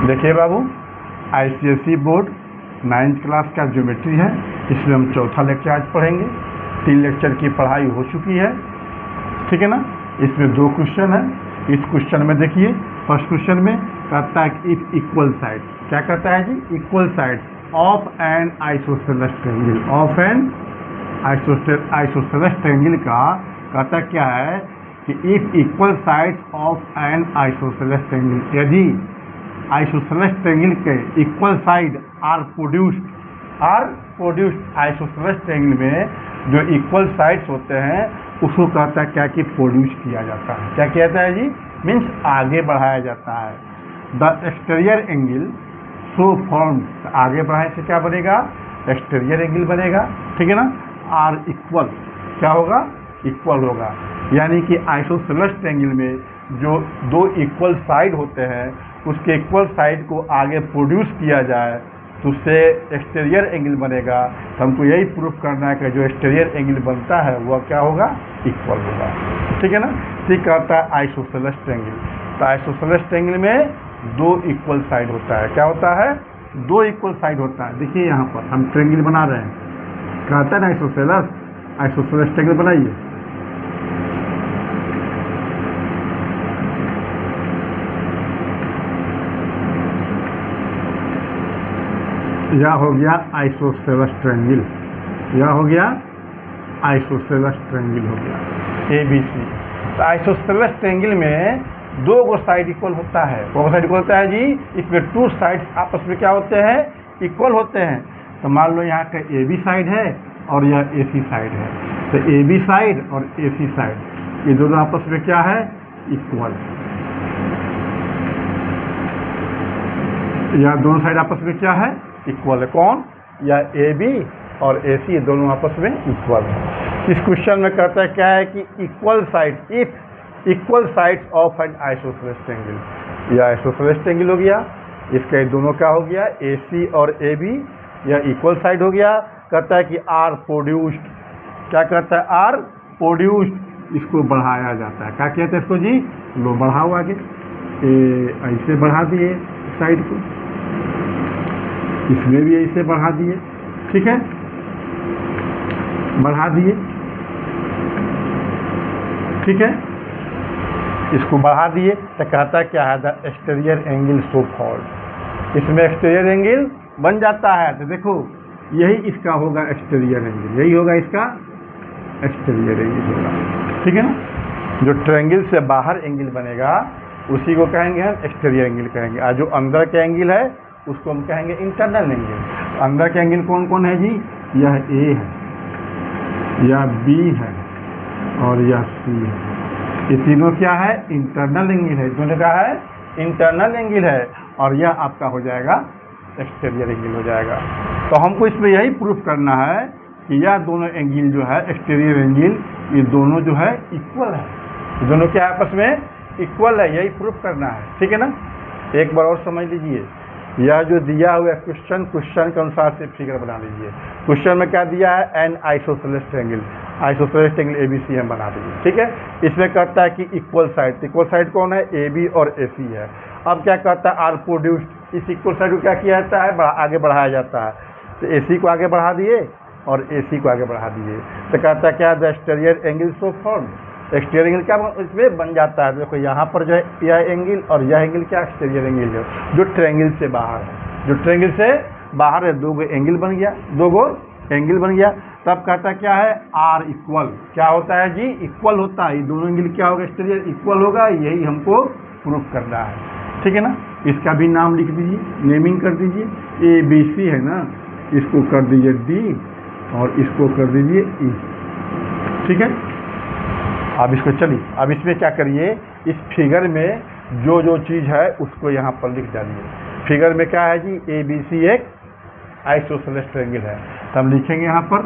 देखिए बाबू, ICSE board 9th class का geometry है। इसमें हम चौथा लेक्चर आज पढ़ेंगे। 3 लेक्चर की पढ़ाई हो चुकी है, ठीक है ना। इसमें 2 क्वेश्चन है। इस क्वेश्चन में देखिए, फर्स्ट क्वेश्चन में कहता है कि इफ इक्वल साइड, क्या कहता है जी, equal sides of an isosceles triangle, of an isosceles triangle का कहता क्या है कि if equal sides of an isosceles triangle, यदि आइसोसेलेस ट्रायंगल के equal side are produced isosceles triangle में जो इक्वल साइड्स होते हैं उसको कहता है क्या कि प्रोड्यूस किया जाता है। क्या कहता है जी, मीन्स आगे बढ़ाया जाता है। The exterior angle so form, आगे बढ़ाने से क्या बनेगा, एक्सटीरियर एंगल बनेगा, ठीक है ना। आर इक्वल, क्या होगा, इक्वल होगा। यानी कि आइसोसेलेस ट्रायंगल में जो 2 इक्वल साइड होते हैं उसके इक्वल साइड को आगे प्रोड्यूस किया जाए तो उससे एक्सटीरियर एंगल बनेगा। तो हमको यही प्रूफ करना है कि जो एक्सटीरियर एंगल बनता है वह क्या होगा, इक्वल होगा, ठीक है ना। ठीक कहता है आइसोसेलेस ट्रायंगल। तो आइसोसेलेस ट्रायंगल में 2 इक्वल साइड होता है। क्या होता है, 2 इक्वल साइड होता है। देखिए यहाँ पर हम ट्रायंगल बना रहे हैं, कहता है ना आइसोसेलेस ट्रायंगल बनाइए। यह हो गया आइसोसेलेस ट्रायंगल, यह हो गया आइसोसेलेस ट्रायंगल, हो गया ABC। तो आइसोसेलेस ट्रायंगल में 2 साइड इक्वल होता है। कौन साइड इक्वल होता है जी, इसमें 2 साइड्स आपस में क्या होते हैं, इक्वल होते हैं। तो मान लो यहाँ का AB साइड है और यह AC साइड है। तो AB साइड और AC साइड ये दोनों आपस में क्या है, इक्वल। यह दोनों साइड आपस में क्या है, इक्वल है। कौन, या AB और AC दोनों आपस में इक्वल है। इस क्वेश्चन में कहता है क्या है कि equal side, if equal sides of an isosceles triangle, यह आइसोसेलेस ट्रायंगल हो गया, इसके दोनों क्या हो गया, AC और AB, यह इक्वल साइड हो गया। कहता है कि आर प्रोड्यूस्ड, क्या कहता है, आर प्रोड्यूस्ड, इसको बढ़ाया जाता है। क्या कहते हैं इसको जी, लो बढ़ाओ आगे, ऐसे बढ़ा दिए साइड को, इसमें भी ऐसे बढ़ा दिए, ठीक है, बढ़ा दिए, ठीक है, इसको बढ़ा दिए। तो कहता है क्या है, the exterior angle so fold, इसमें एक्सटीरियर एंगल बन जाता है। तो देखो यही इसका होगा एक्सटीरियर एंगल, यही होगा इसका एक्सटीरियर एंगल होगा, ठीक है ना। जो ट्रायंगल से बाहर एंगल बनेगा उसी को कहेंगे हम एक्सटीरियर एंगल कहेंगे, और जो अंदर का एंगल है उसको हम कहेंगे इंटरनल एंगल। अंदर के एंगल कौन कौन है जी, यह A है, यह B है और यह C है। ये तीनों क्या है, इंटरनल एंगल है, दोनों का है इंटरनल एंगल है, और यह आपका हो जाएगा एक्सटीरियर एंगल हो जाएगा। तो हमको इसमें यही प्रूफ करना है कि यह दोनों एंगल जो है एक्सटीरियर एंगल, ये दोनों जो है इक्वल है, दोनों क्या आपस में इक्वल है, यही प्रूफ करना है, ठीक है ना। एक बार और समझ लीजिए, यह जो दिया हुआ क्वेश्चन के अनुसार से फिगर बना लीजिए। क्वेश्चन में क्या दिया है, N isosceles triangle, isosceles triangle ABC हम बना दीजिए, ठीक है। इसमें कहता है कि इक्वल साइड, इक्वल साइड कौन है, AB और AC है। अब क्या कहता है, आर प्रोड्यूस्ड, इस इक्वल साइड को क्या किया जाता है, आगे बढ़ाया जाता है। तो AC को आगे बढ़ा दिए और AC को आगे बढ़ा दिए। तो कहता है क्या, the exterior angle so form, exterior angle क्या इसमें बन जाता है। देखो यहाँ पर जो है यह एंगल और यह एंगल क्या, एक्सटीरियर एंगल है, जो ट्रायंगल से बाहर है, जो ट्रायंगल से बाहर है, 2 एंगल बन गया, 2 एंगल बन गया। तब कहता क्या है, आर इक्वल, क्या होता है जी, इक्वल होता है। ये दोनों एंगल क्या होगा, एक्सटीरियर इक्वल होगा, यही हमको प्रूफ करना है, ठीक है ना। इसका भी नाम लिख दीजिए, नेमिंग कर दीजिए। ABC है ना, इसको कर दीजिए D और इसको कर दीजिए E, ठीक है। अब इसको चलिए, अब इसमें क्या करिए, इस फिगर में जो जो चीज़ है उसको यहाँ पर लिख डालिए। फिगर में क्या है जी, ABC एक आइसोसेलेस ट्रायंगल है। तो हम लिखेंगे यहाँ पर,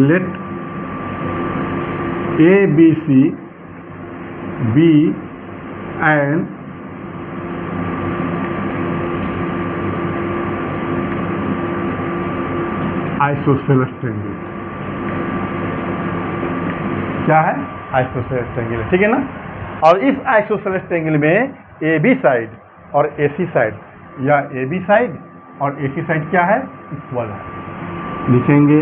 let ABC be an isosceles triangle, क्या है, आइसोसेलेस ट्रायंगल, ठीक है ना। और इस आइसोसेलेस ट्रायंगल में AB साइड और AC साइड या AB साइड और AC साइड क्या है, इक्वल है। लिखेंगे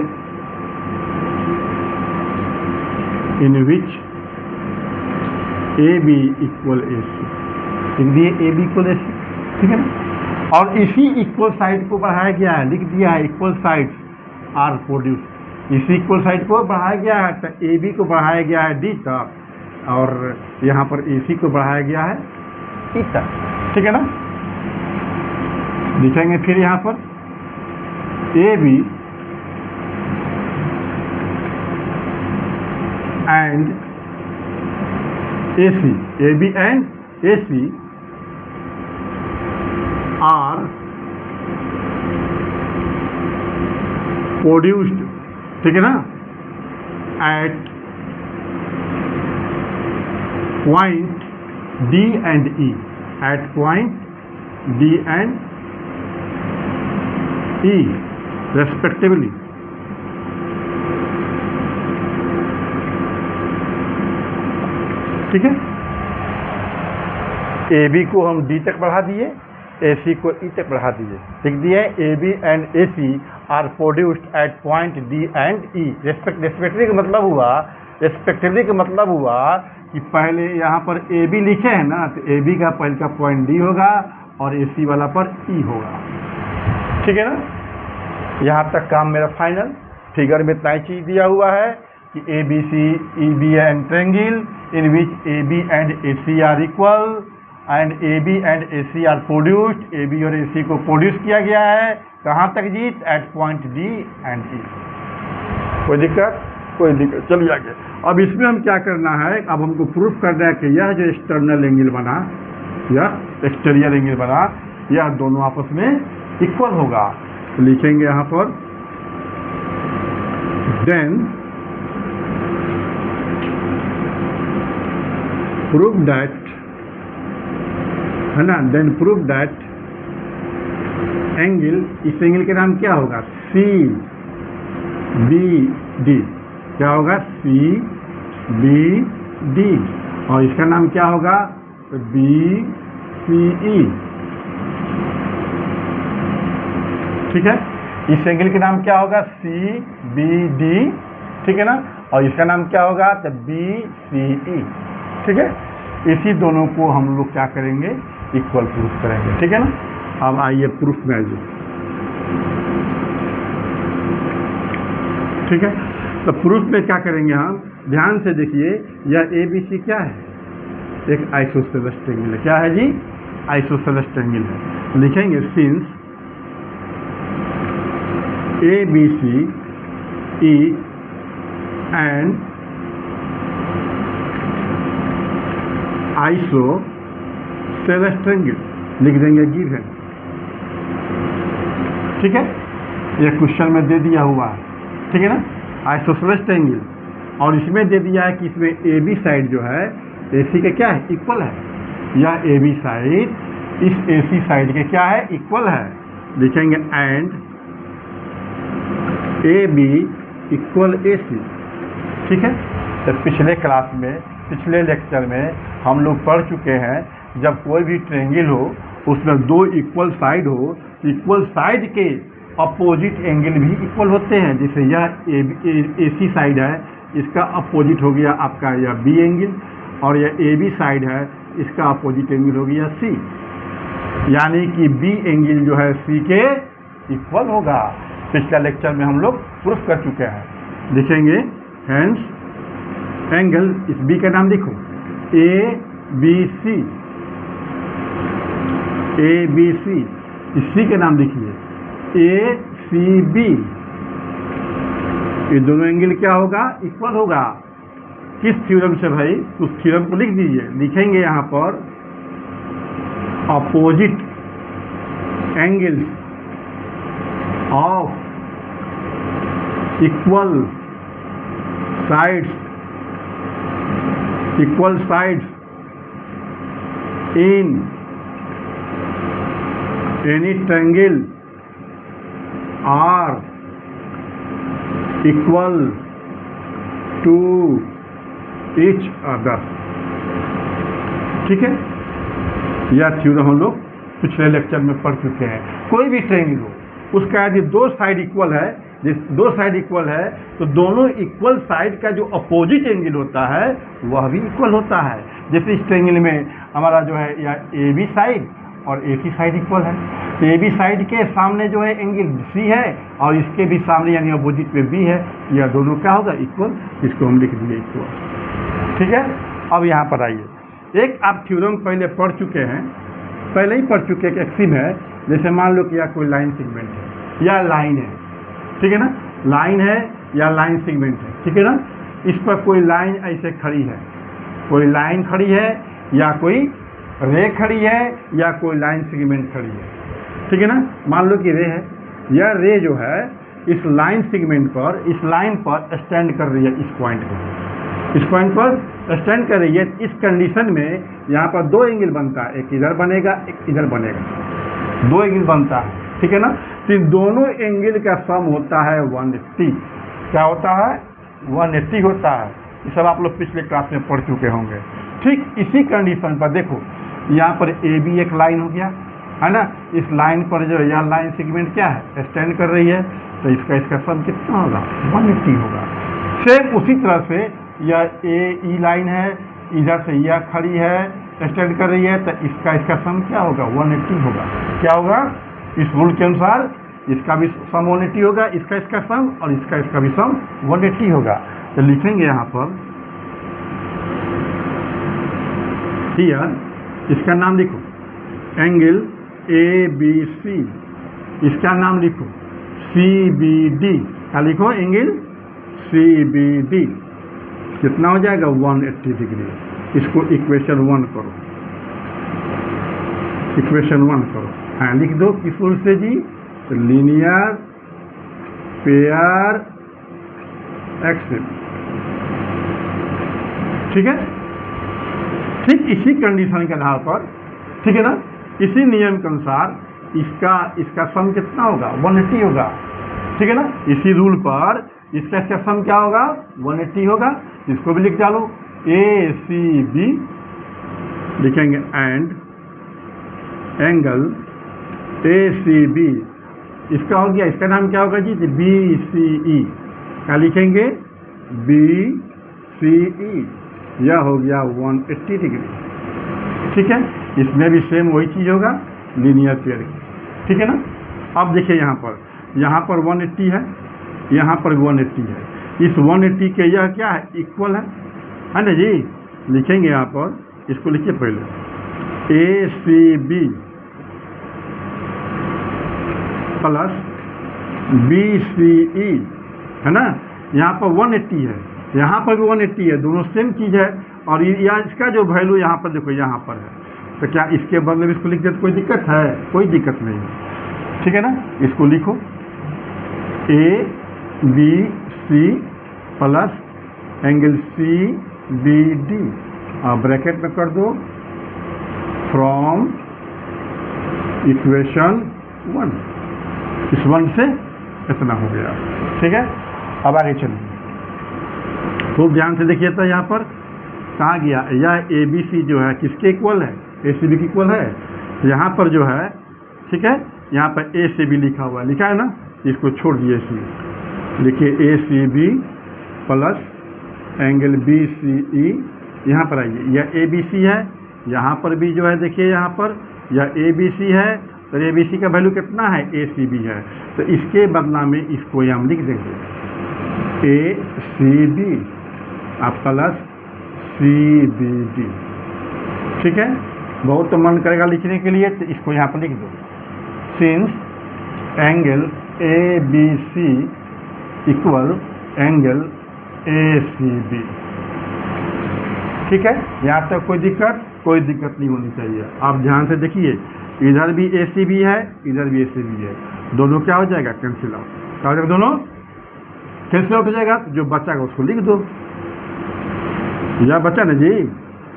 in which AB equal AC, लिख दिए AB इक्वल AC, ठीक है ना। और इसी इक्वल साइड को बढ़ाया गया है, लिख दिया है इक्वल साइड्स आर प्रोड्यूस, इसी इक्वल साइड को बढ़ाया गया है, तो AB को बढ़ाया गया है D तक और यहाँ पर AC को बढ़ाया गया है E तक, ठीक है ना। लिखेंगे फिर यहाँ पर AB and AC, AB and AC are produced, ठीक है ना, at point D and E, at point D and E respectively, ठीक है। AB को हम D तक बढ़ा दिए, AC को E तक बढ़ा दिए, लिख दिए AB and AC are produced at point D and E respectively का मतलब हुआ, रेस्पेक्टिवली का मतलब हुआ कि पहले यहाँ पर AB लिखे हैं ना, तो AB का पहले का पॉइंट D होगा और AC वाला पर E होगा, ठीक है ना। यहाँ तक काम मेरा फाइनल। फिगर में इतना ही चीज़ दिया हुआ है कि ABC EB and triangle in which AB and AC are equal and AB and AC are produced, AB और AC को प्रोड्यूस किया गया है कहाँ तक जी, at point D and E। कोई दिक्कत, कोई दिक्कत, चलिए आगे। अब इसमें हम क्या करना है, अब हमको प्रूफ करना है कि यह जो एक्सटर्नल एंगल बना, यह एक्सटीरियर एंगल बना, यह दोनों आपस में इक्वल होगा। तो लिखेंगे यहाँ पर देन प्रूफ दैट, है ना, देन प्रूफ दैट एंगल, इस एंगल के नाम क्या होगा, CBD, क्या होगा CBD, और इसका नाम क्या होगा BCE, ठीक है। इस एंगल के नाम क्या होगा CBD, ठीक है ना, और इसका नाम क्या होगा तो BCE, ठीक है। इसी दोनों को हम लोग क्या करेंगे, इक्वल प्रूफ करेंगे, ठीक है ना। अब आइए प्रूफ में आइए, ठीक है। तो प्रूफ में क्या करेंगे हम, ध्यान से देखिए, यह ABC क्या है, एक आइसोसेलेस ट्रायंगल है, क्या है जी, आइसोसेलेस ट्रायंगल है। लिखेंगे since ABC E and isosceles triangle, लिख देंगे गिवन, ठीक है। ये क्वेश्चन में दे दिया हुआ है, ठीक है ना, आइसोसेलेस ट्रायंगल, और इसमें दे दिया है कि इसमें AB साइड जो है AC के क्या है, इक्वल है, या AB साइड इस AC साइड के क्या है, इक्वल है। लिखेंगे एंड AB इक्वल AC, ठीक है। तो पिछले क्लास में, पिछले लेक्चर में हम लोग पढ़ चुके हैं, जब कोई भी ट्रायंगल हो उसमें दो इक्वल साइड हो, इक्वल साइड के अपोजिट एंगल भी इक्वल होते हैं। जैसे यह AC साइड है, इसका अपोजिट हो गया आपका यह B एंगल, और यह AB साइड है, इसका अपोजिट एंगल हो गया C, यानी कि B एंगल जो है C के इक्वल होगा। पिछले लेक्चर में हम लोग प्रूफ कर चुके हैं। लिखेंगे हेंस एंगल, इस B का नाम लिखो ABC, ABC, इस C के नाम लिखिए ACB, ये दोनों एंगल क्या होगा, इक्वल होगा। किस थ्योरम से भाई, उस थ्योरम को लिख दीजिए। लिखेंगे यहाँ पर opposite angles of equal sides, equal sides in any triangle are equal to each other, ठीक है। यह थ्योरम हम लोग पिछले लेक्चर में पढ़ चुके हैं। कोई भी ट्रायंगल हो, उसका यदि दो साइड इक्वल है, दो साइड इक्वल है, तो दोनों इक्वल साइड का जो अपोजिट एंगल होता है वह भी इक्वल होता है। जैसे इस ट्रायंगल में हमारा जो है या ए बी साइड और ए सी साइड इक्वल है, तो ए बी साइड के सामने जो है एंगल सी है और इसके भी सामने यानी अपोजिट पे बी है, यह दोनों क्या होगा इक्वल, इसको हम लिख दिए इक्वल। ठीक है, अब यहाँ पर आइए, एक आप थ्योरम पहले पढ़ चुके हैं, पहले ही पढ़ चुके, एक एक्सिम है, जैसे मान लो कि यह कोई लाइन सेगमेंट है या लाइन है, ठीक है ना, लाइन है या लाइन सेगमेंट है, ठीक है ना, इस पर कोई लाइन ऐसे खड़ी है, कोई लाइन खड़ी है या कोई रे खड़ी है या कोई लाइन सेगमेंट खड़ी है, ठीक है ना, मान लो कि रे है, यह रे जो है इस लाइन सेगमेंट पर, इस लाइन पर स्टैंड कर रही है, इस पॉइंट पर, इस पॉइंट पर स्टैंड कर रही है। इस कंडीशन में यहाँ पर दो एंगल बनता है, एक इधर बनेगा एक इधर बनेगा, दो एंगल बनता है, ठीक है ना, तो दोनों एंगल का सम होता है 180। क्या होता है? 180 होता है। ये सब आप लोग पिछले क्लास में पढ़ चुके होंगे। ठीक इसी कंडीशन पर देखो, यहाँ पर ए बी एक लाइन हो गया है ना, इस लाइन पर जो यह लाइन सेगमेंट क्या है स्टैंड कर रही है, तो इसका सम कितना होगा? 180 होगा। सेम उसी तरह से यह ए ई लाइन है, इधर से यह खड़ी है स्टैंड कर रही है, तो इसका सम क्या होगा? 180 होगा। क्या होगा? इस रूल के अनुसार इसका भी सम 180 होगा, इसका सम और इसका भी सम 180 होगा। तो लिखेंगे यहाँ पर हियर, इसका नाम लिखो एंगल ए बी सी, इसका नाम लिखो सी बी डी। क्या लिखो? एंगल सी बी डी कितना हो जाएगा? 180 डिग्री। इसको इक्वेशन 1 करो, इक्वेशन 1 करो। हाँ लिख दो, किस रूल से जी? तो लीनियर पेयर एक्सिम, ठीक है। ठीक इसी कंडीशन के आधार पर, ठीक है ना, इसी नियम के अनुसार इसका सम कितना होगा? 180 होगा, ठीक है ना। इसी रूल पर इसका सम क्या होगा? 180 होगा। इसको भी लिख डालो, ए सी बी लिखेंगे and angle A C B, इसका हो गया, इसका नाम क्या होगा जी? बी सी ई। क्या लिखेंगे? बी सी ई, यह हो गया 180 डिग्री, ठीक है। इसमें भी सेम वही चीज़ होगा, लीनियर पेयर की, ठीक है ना। अब देखिए यहाँ पर 180 है, यहाँ पर 180 है। इस 180 के यह क्या है? इक्वल है ना जी। लिखेंगे यहाँ पर, इसको लिखिए पहले, A C B plus B C E, है ना। यहाँ पर 180 है, यहाँ पर भी 180 है, दोनों सेम चीज़ है। और या इसका जो वैल्यू यहाँ पर देखो, यहाँ पर है, तो क्या इसके बदले में इसको लिख दे तो कोई दिक्कत है? कोई दिक्कत नहीं है, ठीक है ना। इसको लिखो A B C plus angle C B D, bracket में कर दो, फ्रॉम इक्वेशन 1। इस 1 से इतना हो गया, ठीक है। अब आगे चलिए, खूब ध्यान से देखिए। तो यहाँ पर कहाँ गया? यह ए बी सी जो है किसके इक्वल है? ए सी बी के इक्वल है। यहाँ पर जो है, ठीक है, यहाँ पर ए सी बी लिखा हुआ है, लिखा है ना, इसको छोड़ दिए सी, लिखिए A C B plus angle B C E. यहाँ पर आइए, यह ए बी सी है, यहाँ पर भी जो है देखिए, यहाँ पर यह ए बी सी है, तो ए बी सी का वैल्यू कितना है? ए सी बी है, तो इसके बदला में इसको हम लिख देंगे A C B plus C B D, ठीक है। बहुत तो मन करेगा लिखने के लिए, तो इसको यहाँ पर लिख दो, since angle A B C equal angle A C B, ठीक है। यहाँ तक कोई दिक्कत नहीं होनी चाहिए। आप ध्यान से देखिए, इधर भी ए सी बी है, इधर भी ए सी बी है, दोनों क्या हो जाएगा? Cancel out. क्या हो जाएगा? दोनों कैंसिल आउट हो जाएगा। जो बचा उसको लिख दो, यह बचा ना जी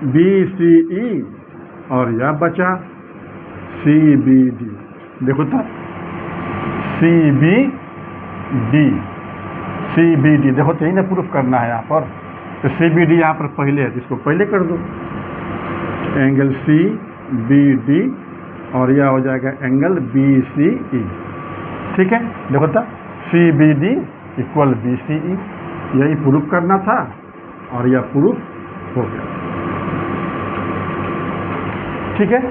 बी सी ई, और यह बचा सी बी डी। देखो तो सी बी डी, देखो तो यही ना प्रूफ करना है यहाँ पर। तो सी बी डी यहाँ पर पहले है, तो इसको पहले कर दो, एंगल सी बी डी और यह हो जाएगा एंगल BCE। ठीक है, देखो तो CBD इक्वल BCE, यही प्रूफ करना था और यह प्रूफ हो गया। ठीक है,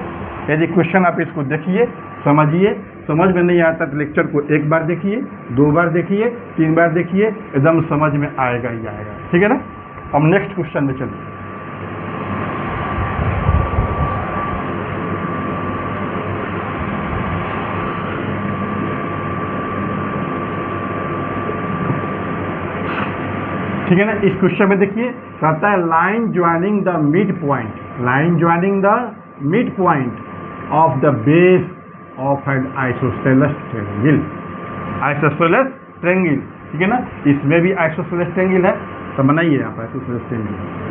यदि क्वेश्चन आप इसको देखिए, समझिए, समझ में नहीं आता तो लेक्चर को एक बार देखिए, 2 बार देखिए, 3 बार देखिए, एकदम समझ में आएगा ही आएगा। ठीक है ना। हम नेक्स्ट क्वेश्चन में चलिए। ठीक है ना। इस क्वेश्चन में देखिए, कहता है line joining the mid point, line joining the mid point of the base of an isosceles triangle, isosceles triangle. ठीक है ना, इसमें भी आइसोसेलेस ट्रायंगल है, तो बनाइए आप आइसोसेलेस ट्रायंगल।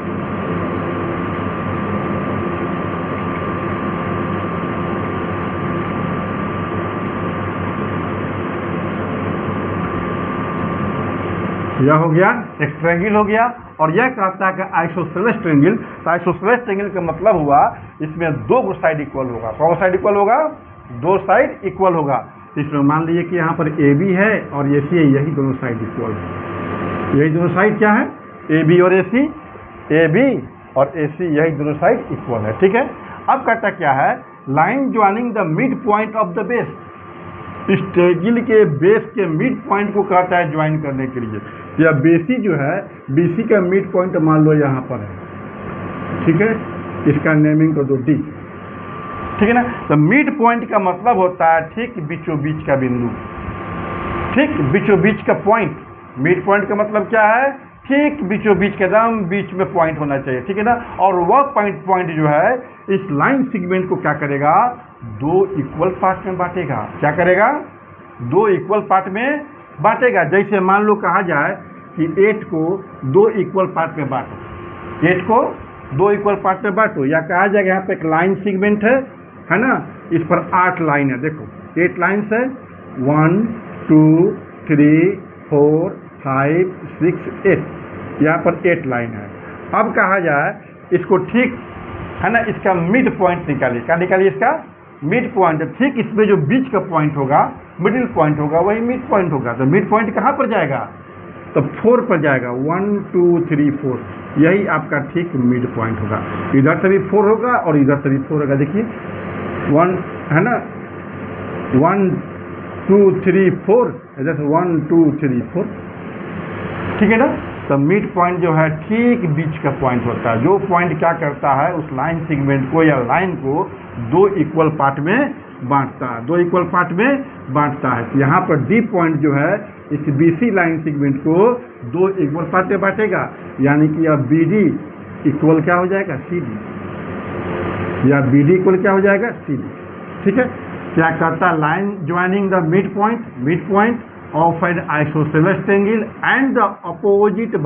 यह हो गया एक ट्रायंगल हो गया, और यह कहता है कि आइसोसेलेस ट्रायंगल। तो आइसोसेलेस ट्रायंगल का मतलब हुआ इसमें 2 साइड इक्वल होगा। कौन साइड इक्वल होगा? 2 साइड इक्वल होगा। इसमें मान लीजिए कि यहाँ पर AB है और AC है, यही दोनों साइड इक्वल है। यही दोनों साइड क्या है? AB और AC, AB और AC, यही दोनों साइड इक्वल है। ठीक है, अब कहता क्या है? Line joining the mid point of the base, इस ट्रायंगल के बेस के मिड पॉइंट को कहता है ज्वाइन करने के लिए। या BC जो है, BC का मिड पॉइंट मान लो यहाँ पर है। ठीक है, इसका नेमिंग कर दो D। ठीक है ना। तो मिड पॉइंट का मतलब होता है ठीक बीचों बीच का बिंदु, ठीक बीचों बीच का पॉइंट। मिड पॉइंट का मतलब क्या है? ठीक बीचों बीच के दम बीच में पॉइंट होना चाहिए। ठीक है ना। और वह पॉइंट जो है इस लाइन सेगमेंट को क्या करेगा? 2 इक्वल पार्ट में बांटेगा। क्या करेगा? 2 इक्वल पार्ट में बांटेगा। जैसे मान लो कहा जाए कि 8 को 2 इक्वल पार्ट में बांटो, 8 को 2 इक्वल पार्ट में बांटो, या कहा जाएगा यहाँ पे एक लाइन सेगमेंट है ना, इस पर 8 लाइन है। देखो 8 लाइन्स है, 1 2 3 4 5 6 8, यहाँ पर 8 लाइन है। अब कहा जाए इसको ठीक है ना, इसका मिड पॉइंट निकालिए। क्या निकालिए? इसका मिड पॉइंट। ठीक इसमें जो बीच का पॉइंट होगा, मिडिल पॉइंट होगा, वही मिड पॉइंट होगा। तो मिड पॉइंट कहाँ पर जाएगा? तो 4 पर जाएगा। 1 2 3 4, यही आपका ठीक मिड पॉइंट होगा। इधर से भी 4 होगा और इधर से भी 4 होगा। देखिए 1 है ना, 1 2 3 4, इधर से 1 2 3 4। ठीक है ना। तो मिड पॉइंट जो है ठीक बीच का पॉइंट होता है, जो पॉइंट क्या करता है उस लाइन सेगमेंट को या लाइन को 2 इक्वल पार्ट में बांटता है, 2 इक्वल पार्ट में बांटता है। तो यहाँ पर D पॉइंट जो है इस BC लाइन सेगमेंट को 2 इक्वल पार्ट में बांटेगा, यानी कि अब BD इक्वल क्या हो जाएगा? CD, या BD इक्वल क्या हो जाएगा? CD। ठीक है। क्या करता है? Line joining the mid point of an isosceles triangle and the opposite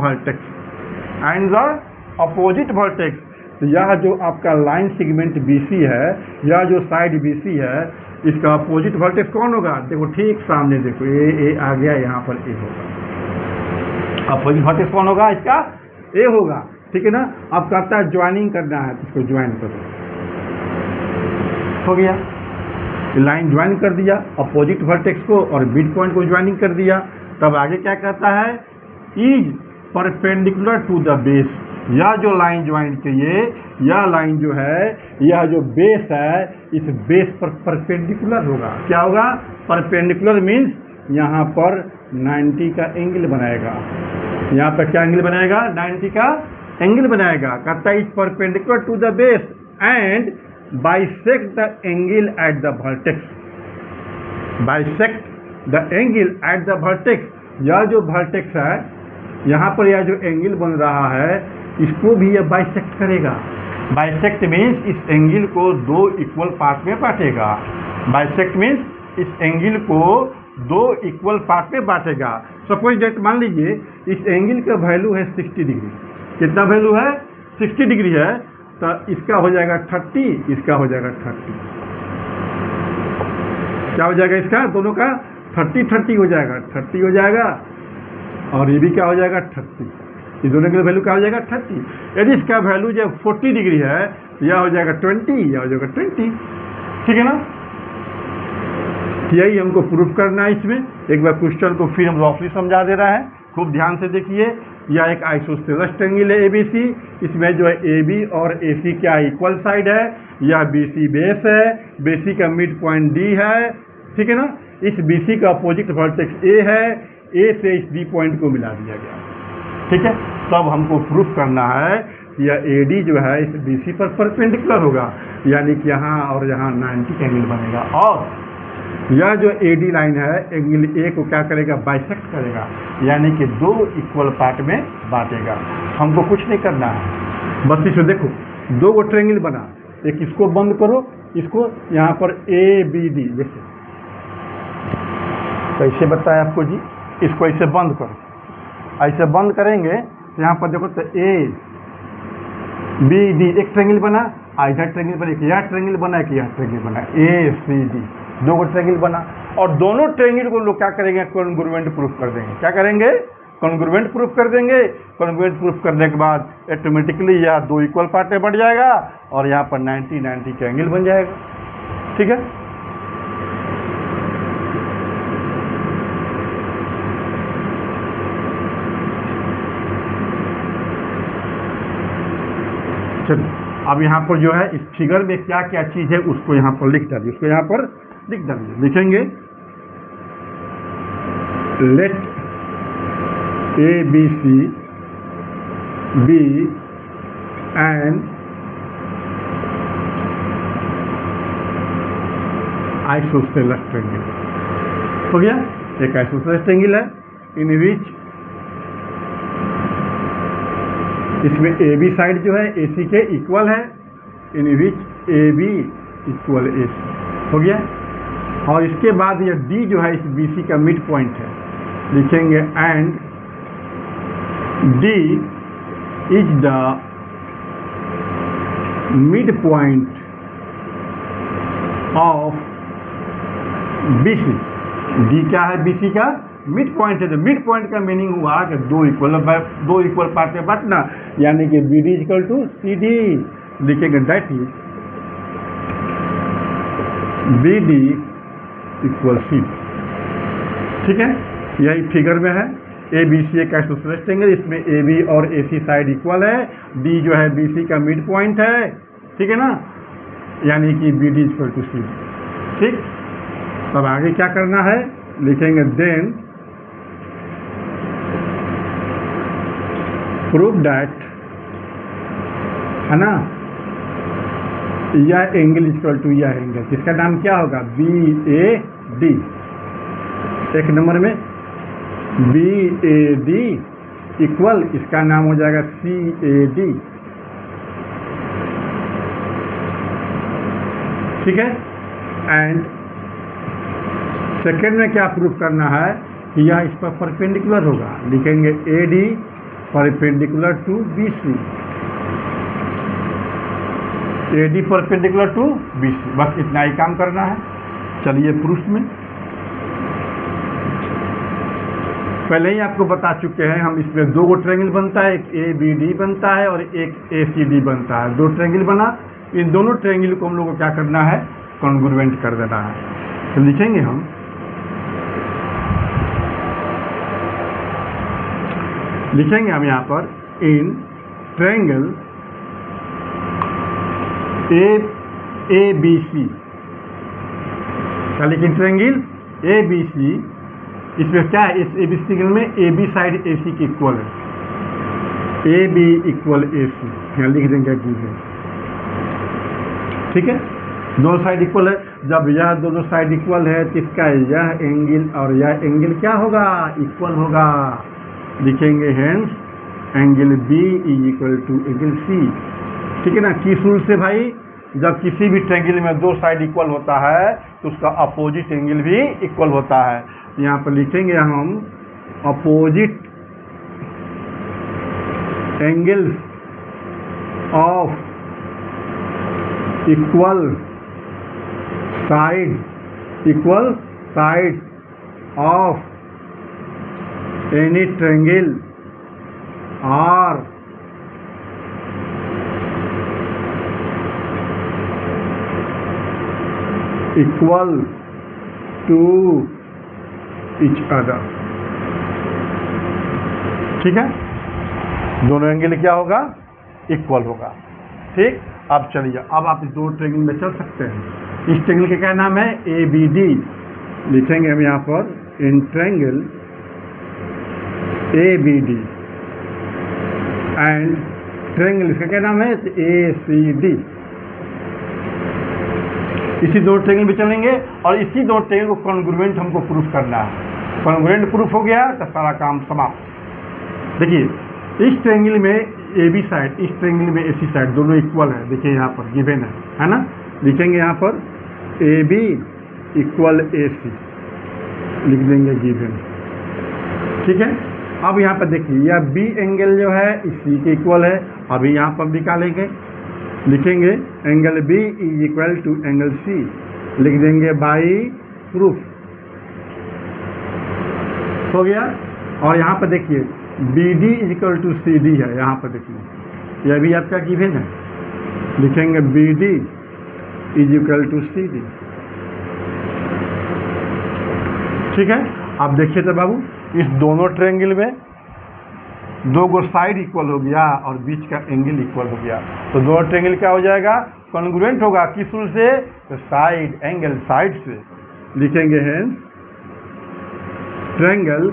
vertex, तो यह जो आपका लाइन सेगमेंट BC है, यह जो साइड BC है, इसका अपोजिट वर्टेक्स कौन होगा? देखो ठीक सामने देखो, A आ गया, यहाँ पर A होगा। अपोजिट वर्टेक्स कौन होगा? इसका A होगा। ठीक है ना। अब कहता है ज्वाइनिंग करना है, इसको ज्वाइन करो। हो गया, लाइन ज्वाइन कर दिया अपोजिट वर्टेक्स को और मिड पॉइंट को ज्वाइनिंग कर दिया। तब आगे क्या कहता है? Is perpendicular to the base. यह जो लाइन ज्वाइन किए, यह लाइन जो है, यह जो बेस है, इस बेस पर परपेंडिकुलर होगा। क्या होगा? परपेंडिकुलर मीन्स यहाँ पर 90 का एंगल बनाएगा। यहाँ पर क्या एंगल बनाएगा? 90 का एंगल बनाएगा। कहता है is perpendicular to the base and bisect the angle at the vertex, bisect the angle at the vertex। यह जो वर्टेक्स है, यहाँ पर यह जो एंगल बन रहा है, इसको भी यह बाइसेक्ट करेगा। बाइसेक्ट मीन्स इस एंगल को 2 इक्वल पार्ट में बांटेगा। बाइसेक्ट मीन्स इस एंगल को 2 इक्वल पार्ट में बांटेगा। सपोज डेट मान लीजिए इस एंगल का वैल्यू है 60 डिग्री। कितना वैल्यू है? 60 डिग्री है। तो इसका हो जाएगा 30, इसका हो जाएगा 30। क्या हो जाएगा? इसका दोनों का 30 हो जाएगा, 30 हो जाएगा, और ये भी क्या हो जाएगा? 30। इस दोनों का वैल्यू क्या हो जाएगा? 30। यदि इसका वैल्यू जब 40 डिग्री है, यह हो जाएगा 20, यह हो जाएगा 20। ठीक है ना। यही हमको प्रूफ करना है। इसमें एक बार क्वेश्चन को फिर हम रफली समझा दे रहे हैं, खूब ध्यान से देखिए। यह एक आइसोसेलेस ट्रायंगल है ABC। इसमें जो है AB और AC क्या इक्वल साइड है। यह BC बेस है, BC का मिड पॉइंट D है, ठीक है ना। इस BC का अपोजिट वर्टेक्स A है, A से इस D पॉइंट को मिला दिया गया, ठीक है। तब हमको प्रूफ करना है कि यह AD जो है इस BC पर परपेंडिकुलर होगा, यानी कि यहाँ और यहाँ 90 का एंगल बनेगा। और यह जो AD लाइन है एंगल A को क्या करेगा, बाइसेक्ट करेगा, यानी कि दो इक्वल पार्ट में बांटेगा। हमको कुछ नहीं करना है, बस इसमें देखो दो गो ट्रायंगल बना, एक इसको बंद करो, इसको यहाँ पर ABD जैसे कैसे बताया आपको जी, इसको ऐसे बंद करो। ऐसे बंद करेंगे तो यहाँ पर देखो तो ABD एक ट्रायंगल बना, इधर ट्रायंगल बना, एक यह ट्रायंगल बना, एक यह ट्रायंगल बना, ACD दो गो ट्रायंगल बना। और दोनों ट्रायंगल को लोग क्या करेंगे, कॉन्ग्रुएंट प्रूफ कर देंगे। क्या करेंगे, कॉन्ग्रुएंट प्रूफ कर देंगे। कॉन्ग्रुएंट प्रूफ करने के बाद ऑटोमेटिकली यह दो इक्वल पार्ट में बढ़ जाएगा और यहाँ पर 90 का एंगल बन जाएगा, ठीक है। चलिए अब यहाँ पर जो है इस फिगर में क्या क्या चीज़ है उसको यहाँ पर लिख डालिए, उसको यहाँ पर लिख डालिए। लिखेंगे late ABC be an isosceles triangle। हो गया, एक आइसोसेलेस ट्रायंगल है इन विच इसमें AB साइड जो है AC के इक्वल है, इन विच AB इक्वल AC। हो गया। और इसके बाद यह D जो है इस BC का मिड पॉइंट है, लिखेंगे and D is the mid point of BC। D क्या है, BC का मिड पॉइंट है। तो मिड पॉइंट का मीनिंग हुआ कि दो इक्वल पार्ट में बांटना, यानी कि BD इक्वल टू CD। लिखेंगे that is BD equal CD, ठीक है। यही फिगर में है। ABC एक आइसोसेलेस ट्रायंगल, इसमें AB और AC साइड इक्वल है, D जो है BC का मिड पॉइंट है, ठीक है ना, यानी कि BD इक्वल टू CD, ठीक। तब आगे क्या करना है, लिखेंगे देन प्रूव दैट, है ना, यह एंगल इक्वल टू यह एंगल, जिसका नाम क्या होगा, BAD। एक नंबर में BAD इक्वल, इसका नाम हो जाएगा CAD, ठीक है। एंड सेकेंड में क्या प्रूफ करना है कि यह इस पर परपेंडिकुलर होगा, लिखेंगे AD perpendicular to BC, AD perpendicular to BC। बस इतना ही काम करना है। चलिए प्रूफ में पहले ही आपको बता चुके हैं हम, इसमें दो गो ट्रायंगल बनता है, एक ABD बनता है और एक ACD बनता है। दो ट्रायंगल बना, इन दोनों ट्रायंगल को हम लोग को क्या करना है, कॉन्ग्रुएंट कर देना है। तो लिखेंगे हम यहाँ पर इन ट्रायंगल ABC, क्या लिखें, ट्रायंगल ABC, इसमें क्या है, इस ABC ट्रायंगल में AB साइड AC की इक्वल है, AB इक्वल AC, यहाँ लिख देंगे गिवन, ठीक है। दोनों साइड इक्वल है। जब यह दोनों साइड इक्वल है तो इसका यह एंगल और यह एंगल क्या होगा, इक्वल होगा। लिखेंगे hence angle B is equal to angle C, ठीक है ना। किस रूल से भाई, जब किसी भी ट्रायंगल में दो साइड इक्वल होता है तो उसका अपोजिट एंगल भी इक्वल होता है। यहाँ पर लिखेंगे हम opposite angles of equal side of any triangle are equal to each other। ठीक है, दोनों एंगल क्या होगा, इक्वल होगा। ठीक, अब चलिए, अब आप इस दो ट्रायंगल में चल सकते हैं। इस ट्रायंगल का क्या नाम है, ABD। लिखेंगे हम यहाँ पर in triangle ABD and triangle इसका क्या नाम है, ACD। इसी दो ट्रायंगल में चलेंगे और इसी दो ट्रायंगल को कॉन्ग्रुएंट हमको प्रूफ करना है। कॉन्ग्रुएंट प्रूफ हो गया तो सारा काम समाप्त। देखिए, इस ट्रायंगल में AB साइड, इस ट्रायंगल में AC साइड, दोनों इक्वल है। देखिए यहाँ पर गिवन है ना। लिखेंगे यहाँ पर AB इक्वल AC, लिख देंगे गिवन। ठीक है, अब यहाँ पर देखिए यह B एंगल जो है इस C के इक्वल है। अभी यहाँ पर निकालेंगे, लिखेंगे angle B is equal to angle C, लिख देंगे बाई प्रूफ। हो गया। और यहाँ पर देखिए BD is equal to CD है। यहाँ पर देखिए यह भी आपका गिवन है। लिखेंगे BD is equal to CD। ठीक है, अब देखिए तो बाबू, इस दोनों ट्रायंगल में दो गो साइड इक्वल हो गया और बीच का एंगल इक्वल हो गया, तो दोनों ट्रायंगल क्या हो जाएगा, कॉन्ग्रुएंट होगा। किस रूल से, तो साइड एंगल साइड से। लिखेंगे hence triangle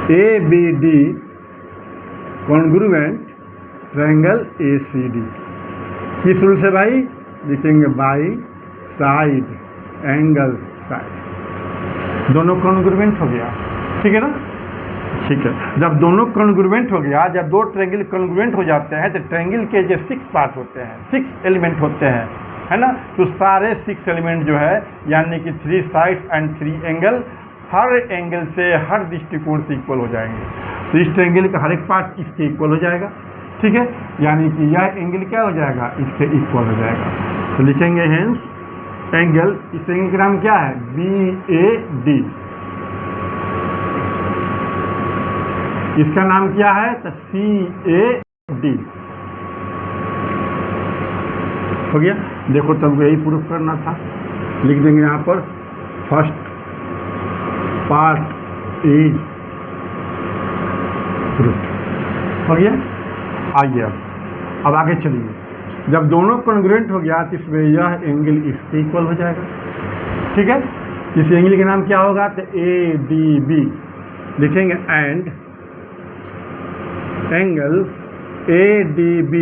ABD congruent triangle ACD। किस रूल से भाई, लिखेंगे बाई साइड एंगल साइड। दोनों कॉन्ग्रुएंट हो गया। ठीक है ना। ठीक है, जब दोनों कॉन्ग्रुएंट हो गया, जब दो ट्रायंगल कॉन्ग्रुएंट हो जाते हैं तो ट्रायंगल के जो 6 पार्ट होते हैं, 6 एलिमेंट होते हैं, है ना। तो सारे 6 एलिमेंट जो है यानी कि 3 sides and 3 angle, her angle से, हर दृष्टिकोण से इक्वल हो जाएंगे। तो इस ट्रायंगल का हर एक पार्ट इसके इक्वल हो जाएगा। ठीक है, यानी कि यह एंगल क्या हो जाएगा, इसके इक्वल हो जाएगा। तो लिखेंगे हेंस एंगल, इस एंगल का नाम क्या है, BAD। इसका नाम क्या है, तो CAD। हो गया। देखो तुमको यही प्रूफ करना था। लिख देंगे यहाँ पर फर्स्ट पार्ट इज प्रूफ। हो गया। आइए अब आगे चलिए। जब दोनों कॉन्ग्रुएंट हो गया तो इसमें यह एंगल इसके इक्वल हो जाएगा। ठीक है, इस एंगल का नाम क्या होगा, तो ADB। लिखेंगे एंड एंगल ADB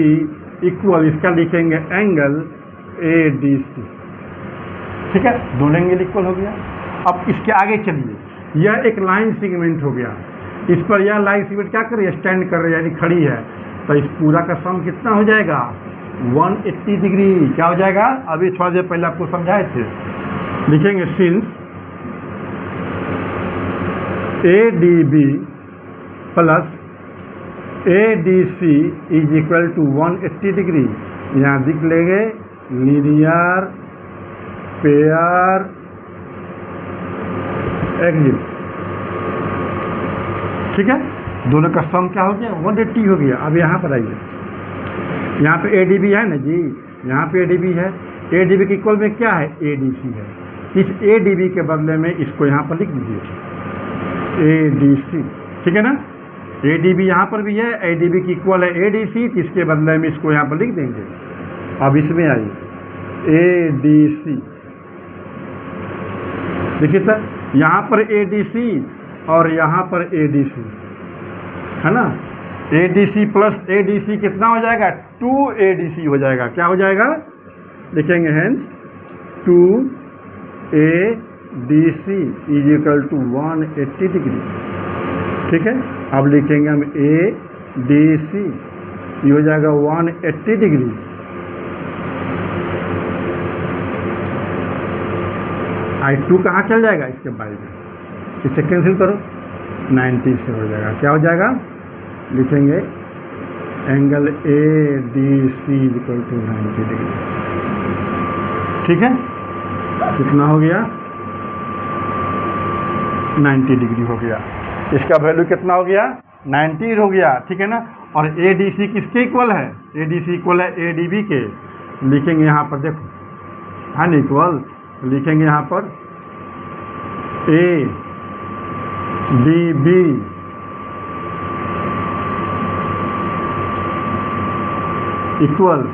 इक्वल, इसका लिखेंगे एंगल ADC। ठीक है, दोनों एंगल इक्वल हो गया। अब इसके आगे चलिए, यह एक लाइन सेगमेंट हो गया। इस पर यह लाइन सेगमेंट क्या कर रही है, स्टैंड कर रही है, यानी खड़ी है। तो इस पूरा का सम कितना हो जाएगा, 180 डिग्री। क्या हो जाएगा, अभी थोड़ा देर पहले आपको समझाए थे। लिखेंगे since ADB plus ADC is equal to 180 degree. यहाँ लिख लेंगे लीनियर पेयर एंगल। ठीक है, दोनों का सम क्या हो गया, 180 हो गया। अब यहाँ पर आइए, यहाँ पे ADB है ना जी, यहाँ पे ADB है। ADB के इक्वल में क्या है, ADC है। इस ADB के बदले में इसको यहाँ पर लिख दीजिए ADC। ठीक है ना, ADB यहाँ पर भी है, ADB की इक्वल है ADC, तो इसके बदले में इसको यहाँ पर लिख देंगे। अब इसमें आइए ADC। देखिए सर, यहाँ पर ADC और यहाँ पर ADC है ना। ADC प्लस ADC कितना हो जाएगा, 2ADC हो जाएगा। क्या हो जाएगा, लिखेंगे hence 2ADC is equal to 180 degree. ठीक है, अब लिखेंगे हम ADC, ये हो जाएगा 180 डिग्री। I2 कहाँ चल जाएगा, इसके बारे में, इसे कैंसिल करो, 90 से हो जाएगा। क्या हो जाएगा, लिखेंगे angle ADC equal to 90 degree. ठीक है, कितना हो गया, 90 डिग्री हो गया। इसका वैल्यू कितना हो गया, 90 हो गया। ठीक है ना। और ADC किसके इक्वल है, ADC इक्वल है ADB के। लिखेंगे यहाँ पर देखो अनइक्वल, लिखेंगे यहाँ पर A D B equal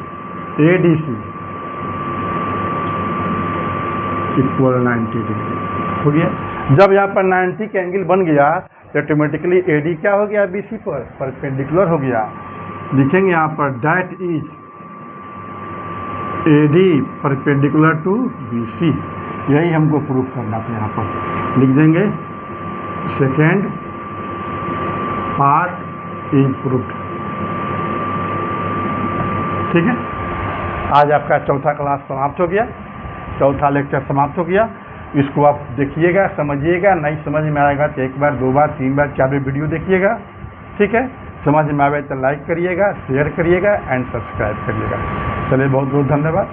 A D C equal 90 degree हो गया। जब यहाँ पर 90 का एंगल बन गया तो ऑटोमेटिकली ए डी क्या हो गया, बी सी पर परपेंडिकुलर हो गया। लिखेंगे यहाँ पर that is A D perpendicular to B C, यही हमको प्रूफ करना था। यहाँ पर लिख देंगे सेकेंड पार्ट इज प्रूफ्ड। ठीक है, आज आपका चौथा क्लास समाप्त हो गया, चौथा लेक्चर समाप्त हो गया। इसको आप देखिएगा, समझिएगा, नहीं समझ में आएगा तो एक बार, दो बार, तीन बार, चार बार वीडियो देखिएगा। ठीक है, समझ में आए तो लाइक करिएगा, शेयर करिएगा एंड सब्सक्राइब करिएगा। चलिए, बहुत बहुत धन्यवाद।